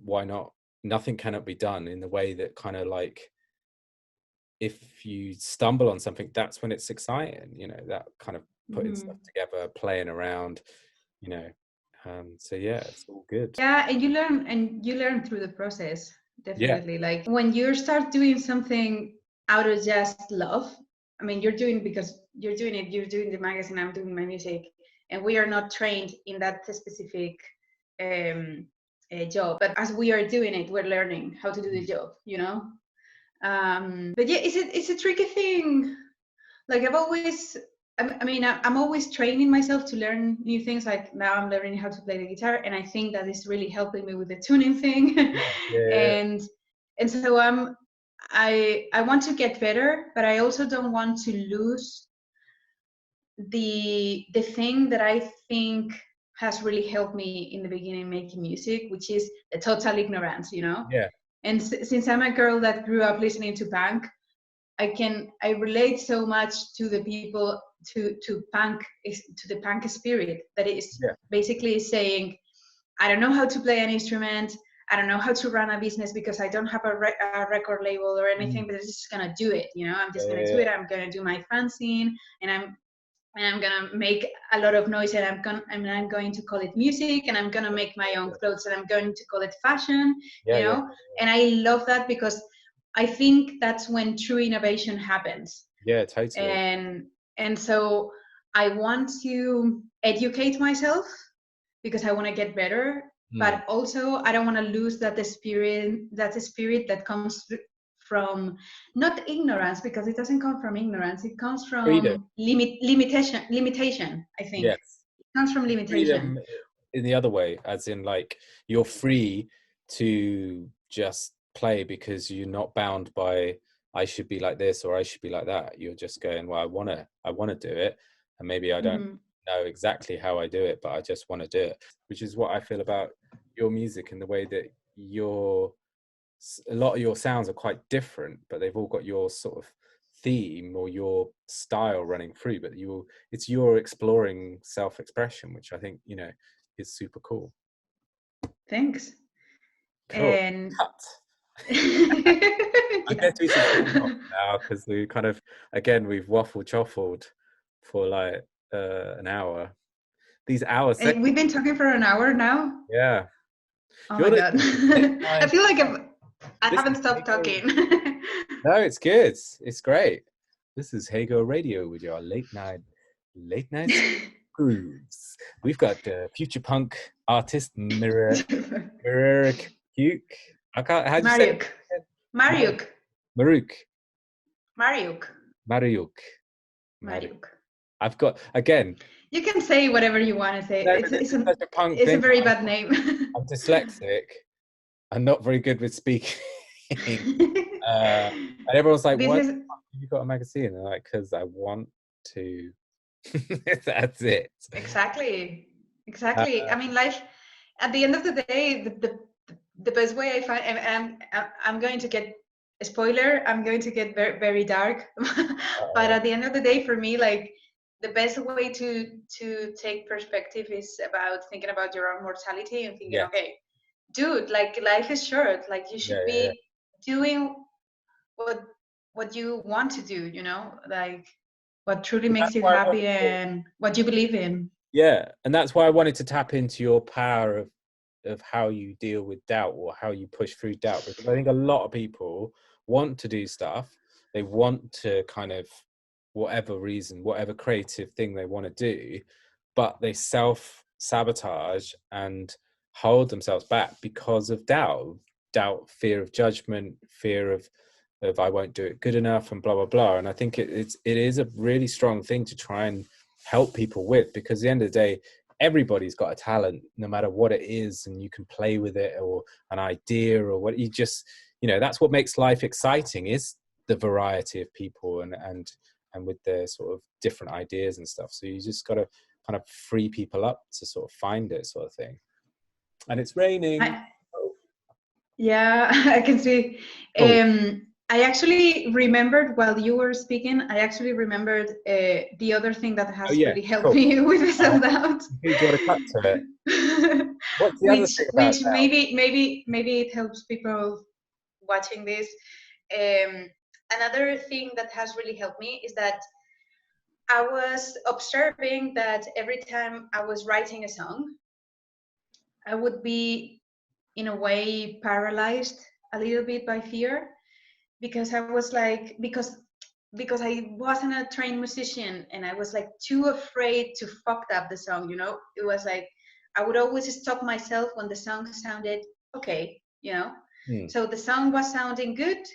why not? Nothing cannot be done, in the way that kind of like, if you stumble on something, that's when it's exciting, that kind of putting stuff together, playing around, so yeah, it's all good. Yeah, and you learn through the process, definitely. Yeah. Like, when you start doing something out of just love, I mean, you're doing because you're doing it, you're doing the magazine, I'm doing my music, and we are not trained in that specific job, but as we are doing it, we're learning how to do the job, but yeah, it's a tricky thing. Like, I'm always training myself to learn new things. Like, now I'm learning how to play the guitar, and I think that is really helping me with the tuning thing. Yeah. And so I want to get better, but I also don't want to lose the thing that I think has really helped me in the beginning making music, which is the total ignorance, you know. Yeah. And since I'm a girl that grew up listening to punk, I relate so much to the people to the punk spirit that is basically saying, I don't know how to play an instrument, I don't know how to run a business because I don't have a record label or anything, but I'm just gonna do it, you know. I'm just gonna do it. I'm gonna do my fanzine, and I'm gonna make a lot of noise, and I'm going to call it music, and I'm gonna make my own clothes, and I'm going to call it fashion, you know. And I love that because I think that's when true innovation happens. Yeah, totally. And so I want to educate myself because I want to get better, but also I don't want to lose that spirit that comes from not ignorance, because it doesn't come from ignorance. It comes from limitation. I think it comes from limitation. Freedom in the other way, as in like you're free to just play because you're not bound by I should be like this or I should be like that. You're just going, well, I want to do it, and maybe I don't know exactly how I do it, but I just want to do it, which is what I feel about your music and the way that a lot of your sounds are quite different, but they've all got your sort of theme or your style running through, but it's your exploring self-expression, which I think, you know, is super cool. Thanks. Cool. And cut. I guess we should stop now, because we kind of, again, we've waffled for like an hour. These hours. We've been talking for an hour now. Yeah. Oh my God. I feel like I haven't stopped talking. No, it's good. It's great. This is Hago Radio with your late night grooves. We've got Future Punk artist MARIUK. How do you say it? MARIUK. I've got, again. You can say whatever you want to say. No, it's a very bad name. I'm dyslexic. I'm not very good with speaking. And everyone's like, "Why have you got a magazine?" And I'm like, "Because I want to." That's it. Exactly. I mean, life. At the end of the day, the best way I find, I'm going to get a spoiler. I'm going to get very, very dark. But at the end of the day, for me, like, the best way to take perspective is about thinking about your own mortality and thinking, okay, dude, like, life is short. Like, you should be doing what you want to do, you know, like what truly makes you happy and what you believe in. Yeah, and that's why I wanted to tap into your power of how you deal with doubt or how you push through doubt, because I think a lot of people want to do stuff. They want to kind of, whatever reason, whatever creative thing they want to do, but they self-sabotage and hold themselves back because of doubt, fear of judgment, fear of I won't do it good enough, and blah blah blah. And I think it is a really strong thing to try and help people with, because at the end of the day, everybody's got a talent, no matter what it is, and you can play with it, or an idea, or what you just, you know, that's what makes life exciting, is the variety of people and with their sort of different ideas and stuff. So you just got to kind of free people up to sort of find it, sort of thing. And it's raining. Yeah, I can see. I actually remembered, while you were speaking, I actually remembered the other thing that has really helped me with the self-doubt. You want to cut to it? What's the other thing about which maybe it helps people watching this. Another thing that has really helped me is that I was observing that every time I was writing a song, I would be, in a way, paralyzed a little bit by fear, because I was like, because I wasn't a trained musician, and I was like too afraid to fuck up the song, you know. It was like I would always stop myself when the song sounded okay, you know. So the song was sounding good,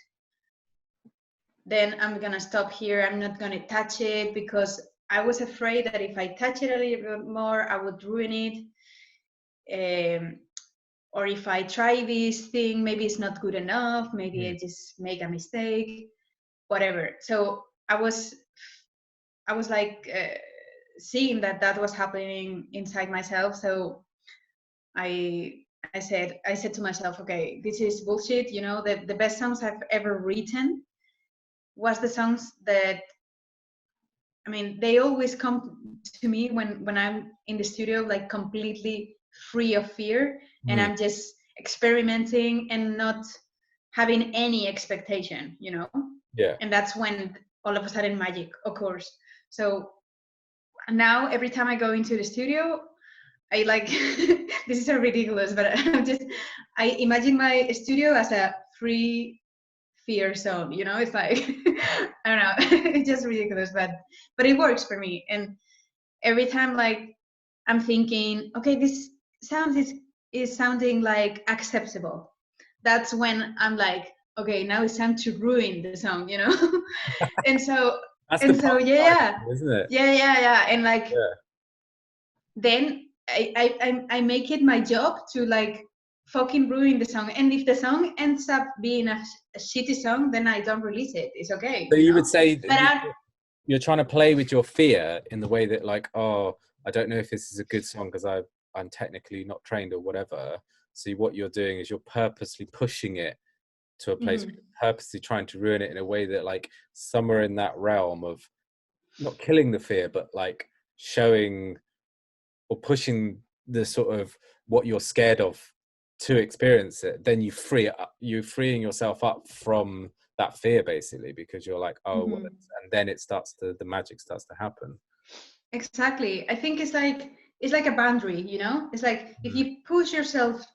then I'm gonna stop here. I'm not gonna touch it, because I was afraid that if I touch it a little bit more, I would ruin it. Or if I try this thing, maybe it's not good enough. Maybe I just make a mistake, whatever. So I was like seeing that that was happening inside myself. So I said to myself, okay, this is bullshit. You know, the best songs I've ever written was the songs that, I mean, they always come to me when I'm in the studio, like completely free of fear, and I'm just experimenting and not having any expectation, you know? Yeah. And that's when all of a sudden magic occurs. So now every time I go into the studio, I like, this is so ridiculous, but I imagine my studio as a free fear zone, you know? It's like, I don't know, it's just ridiculous, but it works for me. And every time, like, I'm thinking, okay, this sound is sounding like acceptable. That's when I'm like, okay, now it's time to ruin the song, you know? and so That's the and so fun yeah, cycle, isn't it? yeah, and like Yeah. then I make it my job to like fucking ruin the song. And if the song ends up being a shitty song, then I don't release it. It's okay. So you would know? say But you're trying to play with your fear in the way that, like, oh, I don't know if this is a good song because I'm technically not trained or whatever. So what you're doing is you're purposely pushing it to a place where you're purposely trying to ruin it in a way that, like, somewhere in that realm of not killing the fear, but like showing or pushing the sort of what you're scared of to experience it, then you free it up, you're freeing yourself up from that fear basically, because you're like, oh well, and then it starts to, the magic starts to happen. Exactly. I think it's like a boundary, you know? It's like if you push yourself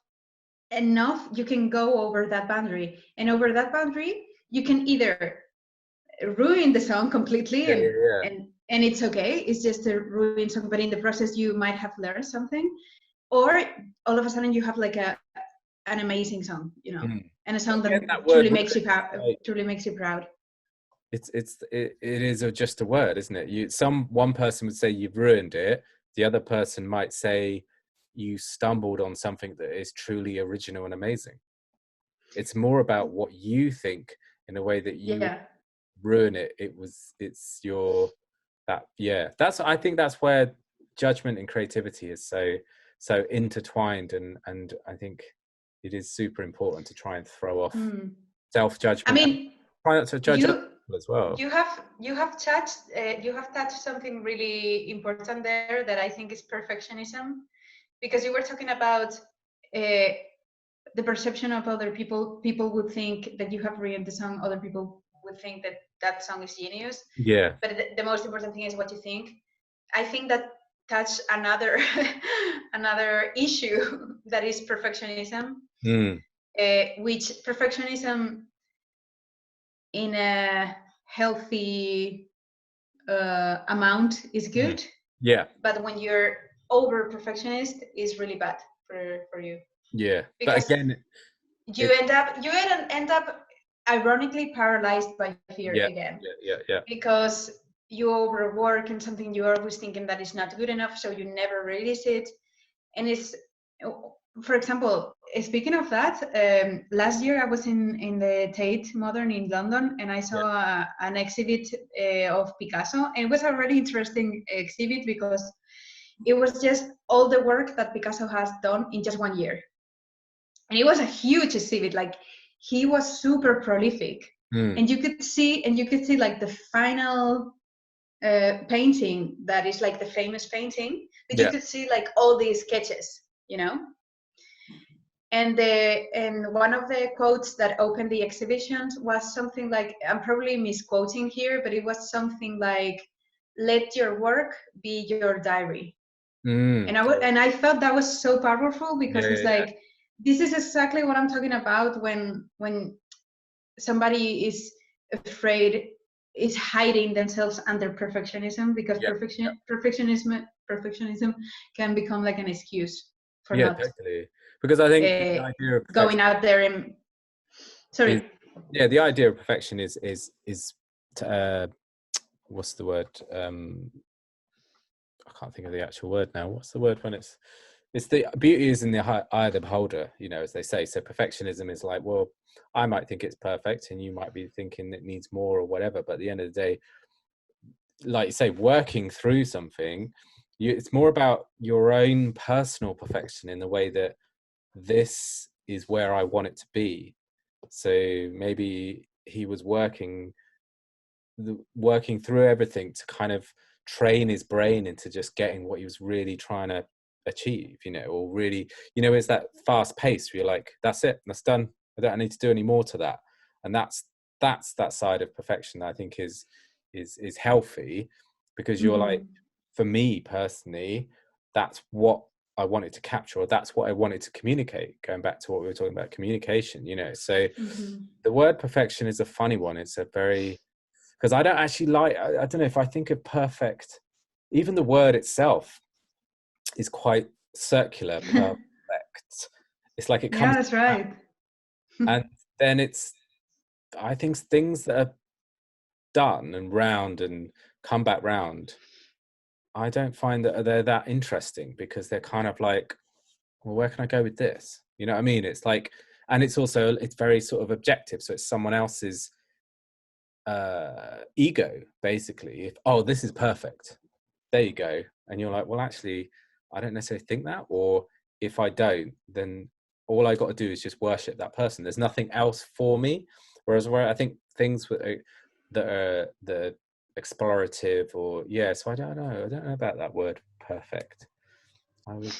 enough, you can go over that boundary. And over that boundary, you can either ruin the song completely and it's okay. It's just a ruined song, but in the process you might have learned something. Or all of a sudden you have like an amazing song, you know, and a song that truly makes you proud. Truly makes you proud. It is just a word, isn't it? One person would say you've ruined it. The other person might say you stumbled on something that is truly original and amazing. It's more about what you think in a way that you ruin it. It's your that's, I think that's where judgment and creativity is so intertwined, and I think it is super important to try and throw off self-judgment. I mean, try not to judge other people as well. You have touched something really important there that I think is perfectionism, because you were talking about the perception of other people. People would think that you have ruined the song. Other people would think that that song is genius. Yeah. But the most important thing is what you think. I think that touched another another issue that is perfectionism, which perfectionism in a healthy amount is good. Yeah. But when you're over perfectionist, is really bad for you. Yeah. Because but again, you end up ironically paralyzed by fear again. Yeah. Because you overwork and something you're always thinking that is not good enough, so you never release it. And it's, for example, speaking of that, last year I was in the Tate Modern in London, and I saw an exhibit of Picasso, and it was a really interesting exhibit because it was just all the work that Picasso has done in just 1 year. And it was a huge exhibit, like he was super prolific. And you could see like the final painting that is like the famous painting, but you could see like all these sketches, you know. And one of the quotes that opened the exhibition was something like, I'm probably misquoting here, but it was something like, "Let your work be your diary." And I thought that was so powerful, because it's like, this is exactly what I'm talking about when somebody is afraid, is hiding themselves under perfectionism, because perfectionism can become like an excuse for not totally. Because I think the idea of going out there and the idea of perfection is what's the word? I can't think of the actual word now. What's the word when it's the beauty is in the eye of the beholder, you know, as they say. So perfectionism is like, well, I might think it's perfect and you might be thinking it needs more or whatever, but at the end of the day, like you say, working through something, it's more about your own personal perfection in the way that this is where I want it to be. So maybe he was working through everything to kind of train his brain into just getting what he was really trying to achieve, you know, or really, you know, it's that fast pace where you're like, that's it, that's done, I don't need to do any more to that. And that's that side of perfection that I think is healthy, because you're like, for me personally, that's what I wanted to capture, or that's what I wanted to communicate, going back to what we were talking about, communication, you know. So the word perfection is a funny one. It's a very, because I don't actually like, I don't know, if I think of perfect, even the word itself is quite circular. Perfect, it's like it comes, yeah, that's right. and then it's, I think things that are done and round and come back round, I don't find that they're that interesting, because they're kind of like, well, where can I go with this, you know what I mean? It's like, and it's also, it's very sort of objective, so it's someone else's ego, basically. If, oh, this is perfect, there you go, and you're like, well, actually, I don't necessarily think that, or if I don't, then all I got to do is just worship that person. There's nothing else for me. Whereas where I think things that are the explorative, or so I don't know about that word perfect. I would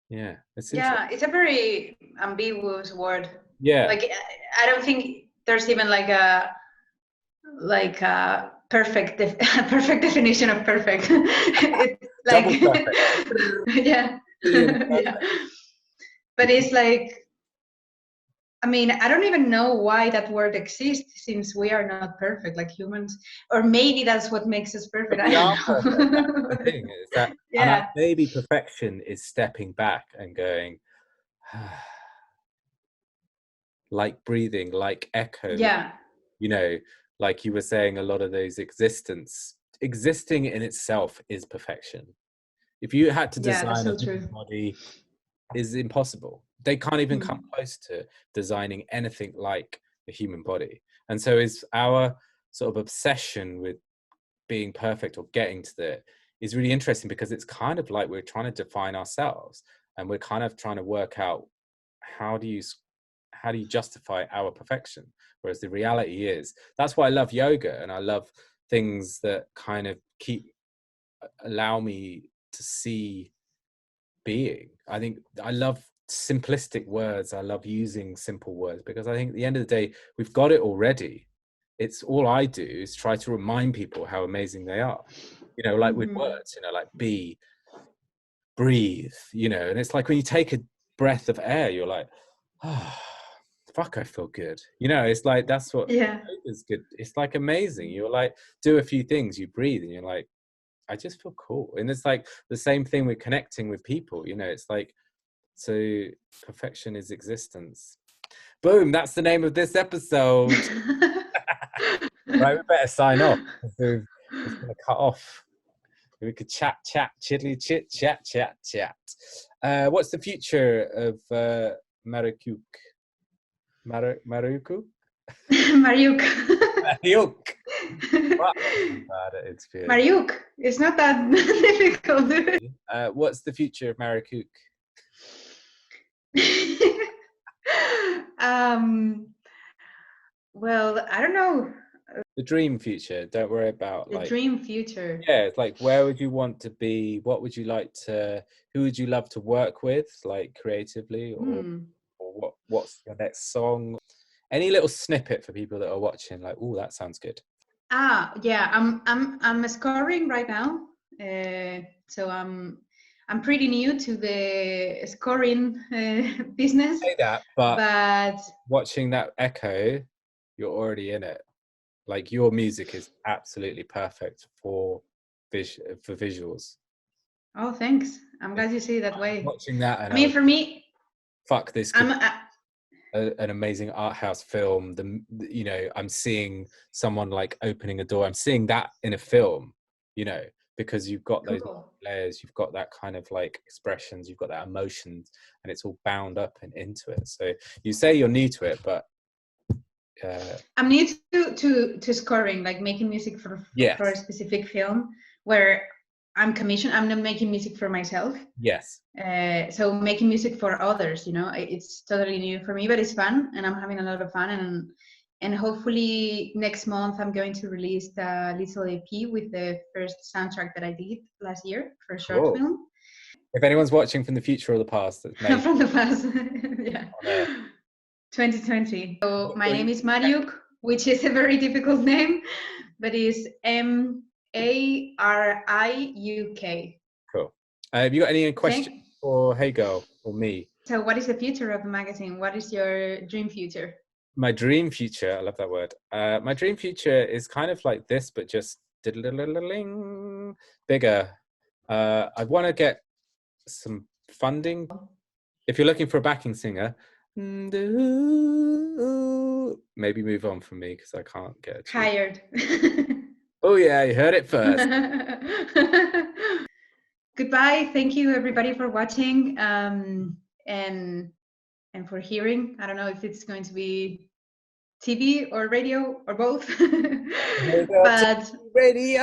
yeah, it's interesting. It's a very ambiguous word. Yeah, Like, I don't think there's even like a perfect perfect definition of perfect. It's like double perfect. yeah. Brilliant. Yeah, but it's like, I mean, I don't even know why that word exists, since we are not perfect like humans, or maybe that's what makes us perfect. We I are don't perfect. know. That's the thing, is that, and Yeah, maybe perfection is stepping back and going, like breathing, like echo, yeah, you know, like you were saying, a lot of those existing in itself is perfection. If you had to yeah, that's design a so human true. body, is impossible. They can't even come Mm. close to designing anything like a human body. And so is our sort of obsession with being perfect or getting to the, is really interesting, because it's kind of like we're trying to define ourselves, and we're kind of trying to work out, how do you justify our perfection, whereas the reality is, that's why I love yoga, and I love things that kind of allow me to see being. I think I love simplistic words. I love using simple words, because I think at the end of the day, we've got it already. It's all I do is try to remind people how amazing they are, you know, like with words, you know, like be, breathe, you know. And it's like when you take a breath of air, you're like, oh, fuck, I feel good, you know. It's like, that's what Yeah. is good. It's like amazing. You're like, do a few things, you breathe, and you're like, I just feel cool. And it's like the same thing with connecting with people, you know. It's like, so perfection is existence. Boom, that's the name of this episode. Right, we better sign off, because it's going to cut off. We could chat, chiddly, chat. What's the future of MARIUK? MARIUK? Mariuk. MARIUK. What? I'm bad at it. Mariuk. It's not that difficult. What's the future of MARIUK? Well, I don't know. The dream future. Don't worry about, The like, dream future. yeah, it's like, where would you want to be? What would you like to, who would you love to work with, like creatively, or what's your next song? Any little snippet for people that are watching, like, oh, that sounds good. Yeah, I'm scoring right now. So I'm pretty new to the scoring business, Say that, but but watching that echo, you're already in it. Like, your music is absolutely perfect for visuals. oh, thanks. I'm glad you see it that I was way. watching that, I and I mean, was, for me, fuck, this could I'm be an amazing art house film. You know, I'm seeing someone like opening a door. I'm seeing that in a film, you know, because you've got those cool. layers, you've got that kind of like expressions, you've got that emotions, and it's all bound up and into it. So you say you're new to it, but I'm new to scoring, like making music for a specific film where I'm commissioned. I'm not making music for myself. Yes. So making music for others, you know, it's totally new for me, but it's fun, and I'm having a lot of fun. And hopefully next month I'm going to release the little EP with the first soundtrack that I did last year for a short film. If anyone's watching from the future or the past, that's maybe from the past, yeah. 2020. So my name is MARIUK, which is a very difficult name, but it's MARIUK. Cool. Have you got any questions for Hey Girl or me? So what is the future of the magazine? What is your dream future? My dream future, I love that word. My dream future is kind of like this, but just bigger. I want to get some funding. If you're looking for a backing singer, maybe move on from me because I can't get hired. Oh yeah, you heard it first. Goodbye. Thank you everybody for watching and for hearing. I don't know if it's going to be TV or radio or both. But radio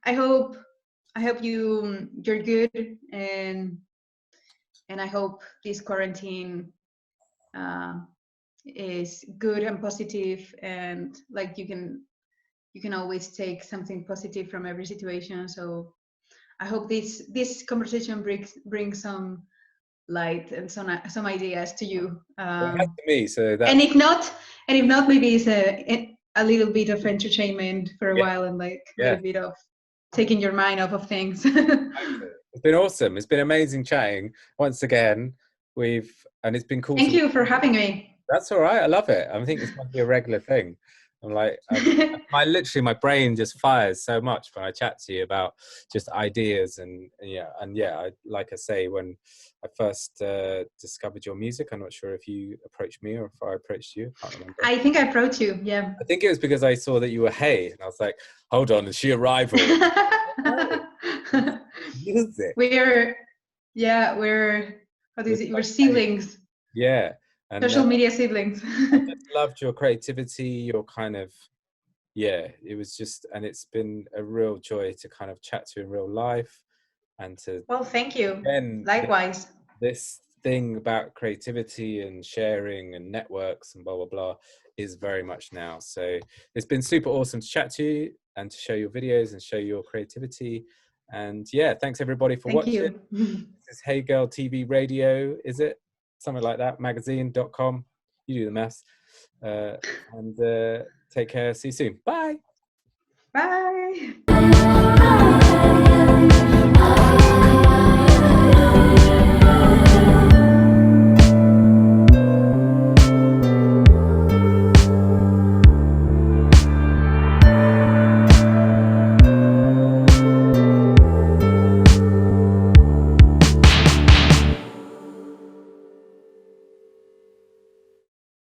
I hope you're good, and I hope this quarantine is good and positive, and like you can always take something positive from every situation. So I hope this conversation brings some light and some ideas to you. To me, so and if not, maybe it's a little bit of entertainment for a while, and like a little bit of taking your mind off of things. It's been awesome. It's been amazing chatting once again. And it's been cool. Thank you for having me. That's all right. I love it. I think it's going to be a regular thing. I'm like, my brain just fires so much when I chat to you about just ideas and like I say, when I first discovered your music, I'm not sure if you approached me or if I approached you. I can't remember. I think I approached you. Yeah. I think it was because I saw that you were Hey, and I was like, hold on, is she a rival? Music. We're we're siblings. Yeah. And, social media siblings. I just loved your creativity, your kind of, it was just, and it's been a real joy to kind of chat to you in real life and to. Well, thank you. Likewise. This thing about creativity and sharing and networks and blah, blah, blah is very much now. So it's been super awesome to chat to you and to show your videos and show your creativity. And thanks everybody for watching. This is Hey Girl TV Radio, is it? Something like that, magazine.com. You do the maths. And take care. See you soon. Bye. Bye.